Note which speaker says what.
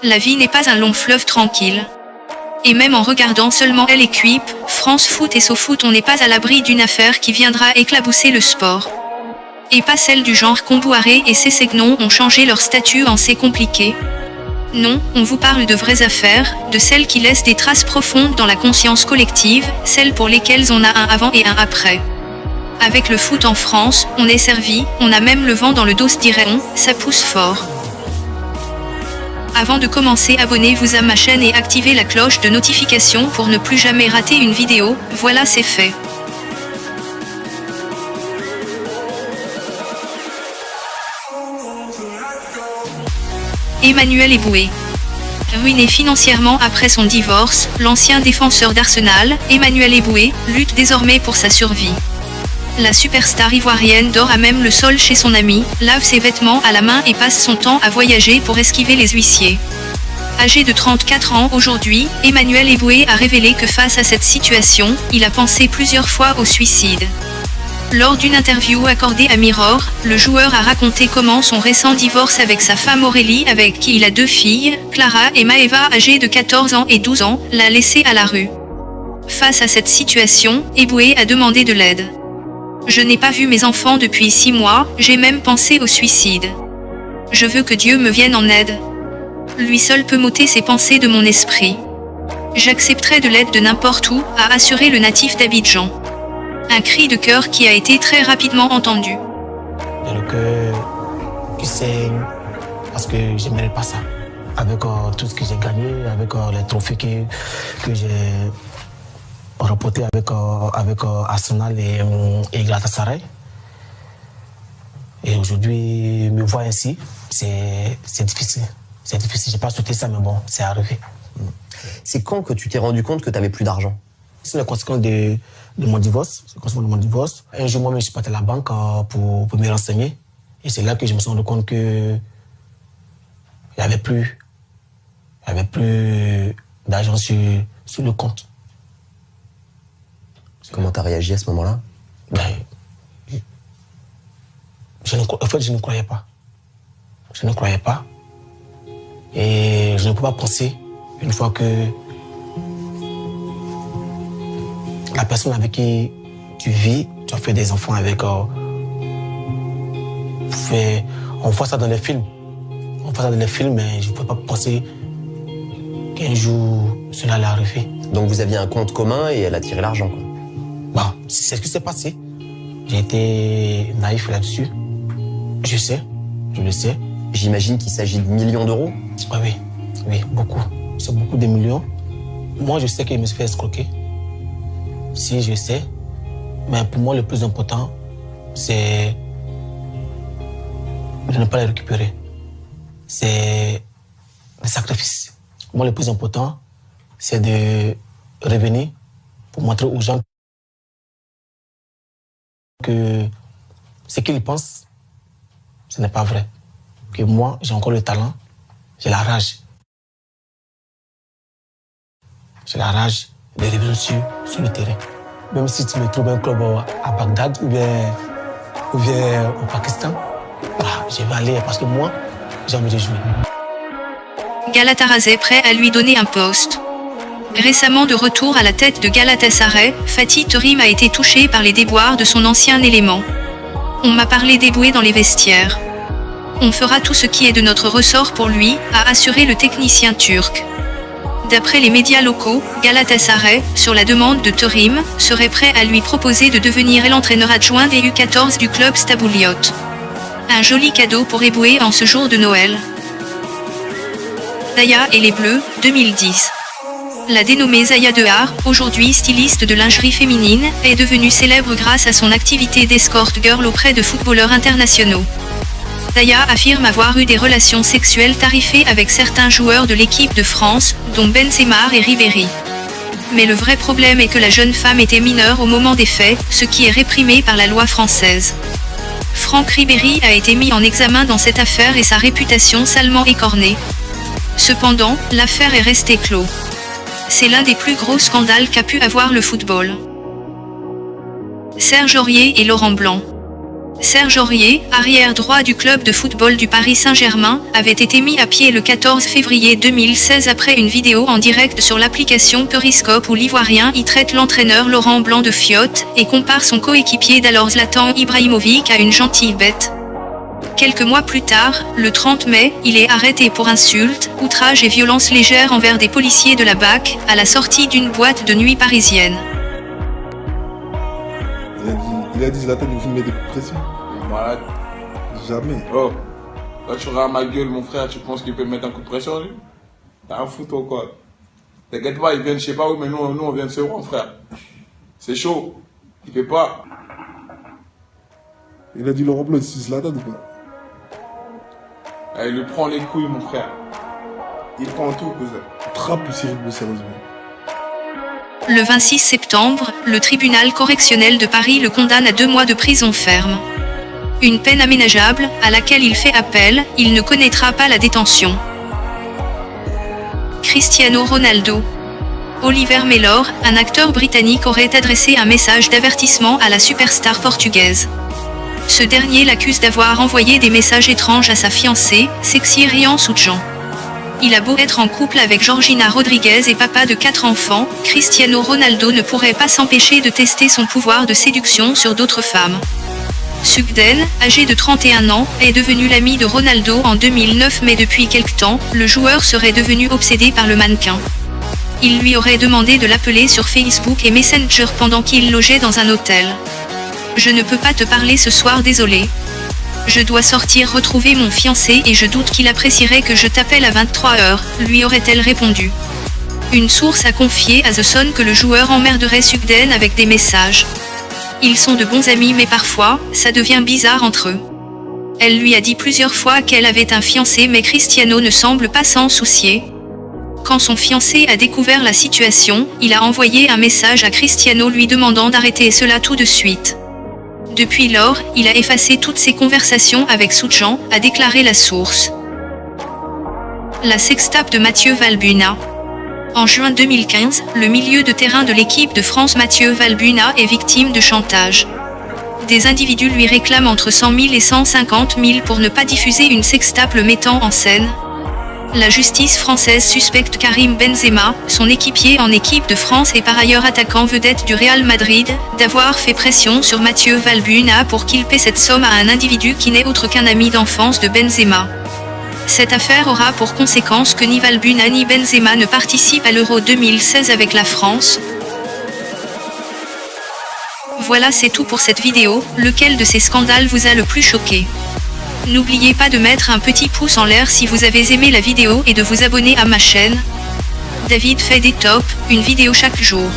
Speaker 1: La vie n'est pas un long fleuve tranquille. Et même en regardant seulement L'équipe, France Foot et SoFoot, on n'est pas à l'abri d'une affaire qui viendra éclabousser le sport. Et pas celle du genre Kombouaré et Sessegnon ont changé leur statut en c'est compliqué. Non, on vous parle de vraies affaires, de celles qui laissent des traces profondes dans la conscience collective, celles pour lesquelles on a un avant et un après. Avec le foot en France, on est servi, on a même le vent dans le dos dirait-on, ça pousse fort. Avant de commencer, abonnez-vous à ma chaîne et activez la cloche de notification pour ne plus jamais rater une vidéo, voilà c'est fait. Emmanuel Eboué. Ruiné financièrement après son divorce, l'ancien défenseur d'Arsenal, Emmanuel Eboué, lutte désormais pour sa survie. La superstar ivoirienne dort à même le sol chez son ami, lave ses vêtements à la main et passe son temps à voyager pour esquiver les huissiers. Âgé de 34 ans aujourd'hui, Emmanuel Eboué a révélé que face à cette situation, il a pensé plusieurs fois au suicide. Lors d'une interview accordée à Mirror, le joueur a raconté comment son récent divorce avec sa femme Aurélie, avec qui il a 2 filles, Clara et Maëva âgées de 14 ans et 12 ans, l'a laissé à la rue. Face à cette situation, Eboué a demandé de l'aide. Je n'ai pas vu mes enfants depuis 6 mois, j'ai même pensé au suicide. Je veux que Dieu me vienne en aide. Lui seul peut m'ôter ces pensées de mon esprit. J'accepterai de l'aide de n'importe où, a assuré le natif d'Abidjan. Un cri de cœur qui a été très rapidement entendu.
Speaker 2: J'ai le cœur qui saigne parce que je ne mérite pas ça. Avec tout ce que j'ai gagné, avec les trophées que j'ai remportés avec Arsenal et Galatasaray. Et aujourd'hui, me voir ainsi, c'est difficile. C'est difficile. Je n'ai pas souhaité ça, mais bon, c'est arrivé.
Speaker 3: C'est quand que tu t'es rendu compte que tu n'avais plus d'argent?
Speaker 2: C'est la conséquence de mon divorce. Un jour, moi-même, je suis parti à la banque pour me renseigner. Et c'est là que je me suis rendu compte que il n'y avait plus d'argent sur le compte.
Speaker 3: Comment tu as réagi à ce moment-là?
Speaker 2: En fait, je ne croyais pas. Je ne croyais pas. Et je ne pouvais pas penser, une fois que la personne avec qui tu vis, tu as fait des enfants avec... on voit ça dans les films. On voit ça dans les films, mais je ne pouvais pas penser qu'un jour, cela allait arriver.
Speaker 3: Donc vous aviez un compte commun et elle a tiré l'argent, quoi.
Speaker 2: Bon, c'est ce qui s'est passé. J'ai été naïf là-dessus. Je le sais.
Speaker 3: J'imagine qu'il s'agit de millions d'euros.
Speaker 2: Ah oui, beaucoup. C'est beaucoup de millions. Moi, je sais qu'il me fait escroquer. Si, je sais. Mais pour moi, le plus important, c'est de ne pas les récupérer. C'est le sacrifice. Pour moi, le plus important, c'est de revenir pour montrer aux gens que ce qu'ils pensent, ce n'est pas vrai. Que moi, j'ai encore le talent, j'ai la rage. J'ai la rage de revenir sur le terrain. Même si tu me trouves un club à Bagdad ou bien au Pakistan, je vais aller parce que moi, j'ai envie de jouer.
Speaker 1: Galatasaray prêt à lui donner un poste. Récemment de retour à la tête de Galatasaray, Fatih Terim a été touché par les déboires de son ancien élément. On m'a parlé d'Eboué dans les vestiaires. On fera tout ce qui est de notre ressort pour lui, a assuré le technicien turc. D'après les médias locaux, Galatasaray, sur la demande de Terim, serait prêt à lui proposer de devenir l'entraîneur adjoint des U14 du club Stabouliot. Un joli cadeau pour Eboué en ce jour de Noël. Zaya et les Bleus, 2010. La dénommée Zaya Dehar, aujourd'hui styliste de lingerie féminine, est devenue célèbre grâce à son activité d'escort girl auprès de footballeurs internationaux. Zaya affirme avoir eu des relations sexuelles tarifées avec certains joueurs de l'équipe de France, dont Benzema et Ribéry. Mais le vrai problème est que la jeune femme était mineure au moment des faits, ce qui est réprimé par la loi française. Franck Ribéry a été mis en examen dans cette affaire et sa réputation salement écornée. Cependant, l'affaire est restée clos. C'est l'un des plus gros scandales qu'a pu avoir le football. Serge Aurier et Laurent Blanc. Serge Aurier, arrière droit du club de football du Paris Saint-Germain, avait été mis à pied le 14 février 2016 après une vidéo en direct sur l'application Periscope où l'Ivoirien y traite l'entraîneur Laurent Blanc de fiotte et compare son coéquipier d'alors Zlatan Ibrahimovic à une gentille bête. Quelques mois plus tard, le 30 mai, il est arrêté pour insultes, outrages et violences légères envers des policiers de la BAC, à la sortie d'une boîte de nuit parisienne.
Speaker 4: Il a dit Zlatan nous met des coups de pression.
Speaker 5: Malade.
Speaker 4: Jamais.
Speaker 5: Oh, là tu regardes ma gueule, mon frère, tu penses qu'il peut me mettre un coup de pression, lui? T'as un fou, toi, quoi? T'inquiète pas, il vient de je sais pas où, mais nous on vient de Seuron, frère. C'est chaud. Il fait pas.
Speaker 4: Il a dit Laurent Blanc, c'est Zlatan ou pas?
Speaker 5: Il lui prend les couilles, mon frère. Il prend tout, cousin.
Speaker 4: Trappe Cyril Beau, sérieusement.
Speaker 1: Le 26 septembre, le tribunal correctionnel de Paris le condamne à 2 mois de prison ferme. Une peine aménageable, à laquelle il fait appel, il ne connaîtra pas la détention. Cristiano Ronaldo. Oliver Mellor, un acteur britannique, aurait adressé un message d'avertissement à la superstar portugaise. Ce dernier l'accuse d'avoir envoyé des messages étranges à sa fiancée, Sexy Rian Soutjan. Il a beau être en couple avec Georgina Rodriguez et papa de 4 enfants, Cristiano Ronaldo ne pourrait pas s'empêcher de tester son pouvoir de séduction sur d'autres femmes. Sugden, âgé de 31 ans, est devenu l'ami de Ronaldo en 2009, mais depuis quelque temps, le joueur serait devenu obsédé par le mannequin. Il lui aurait demandé de l'appeler sur Facebook et Messenger pendant qu'il logeait dans un hôtel. « Je ne peux pas te parler ce soir, désolé. Je dois sortir retrouver mon fiancé et je doute qu'il apprécierait que je t'appelle à 23h, lui aurait-elle répondu. Une source a confié à The Sun que le joueur emmerderait Sugden avec des messages. Ils sont de bons amis, mais parfois, ça devient bizarre entre eux. Elle lui a dit plusieurs fois qu'elle avait un fiancé, mais Cristiano ne semble pas s'en soucier. Quand son fiancé a découvert la situation, il a envoyé un message à Cristiano lui demandant d'arrêter cela tout de suite. Depuis lors, il a effacé toutes ses conversations avec Soutjan, a déclaré la source. La sextape de Mathieu Valbuena. En juin 2015, le milieu de terrain de l'équipe de France Mathieu Valbuena est victime de chantage. Des individus lui réclament entre 100 000 et 150 000 pour ne pas diffuser une sextape le mettant en scène. La justice française suspecte Karim Benzema, son équipier en équipe de France et par ailleurs attaquant vedette du Real Madrid, d'avoir fait pression sur Mathieu Valbuena pour qu'il paie cette somme à un individu qui n'est autre qu'un ami d'enfance de Benzema. Cette affaire aura pour conséquence que ni Valbuena ni Benzema ne participent à l'Euro 2016 avec la France. Voilà, c'est tout pour cette vidéo. Lequel de ces scandales vous a le plus choqué? N'oubliez pas de mettre un petit pouce en l'air si vous avez aimé la vidéo et de vous abonner à ma chaîne. David fait des tops, une vidéo chaque jour.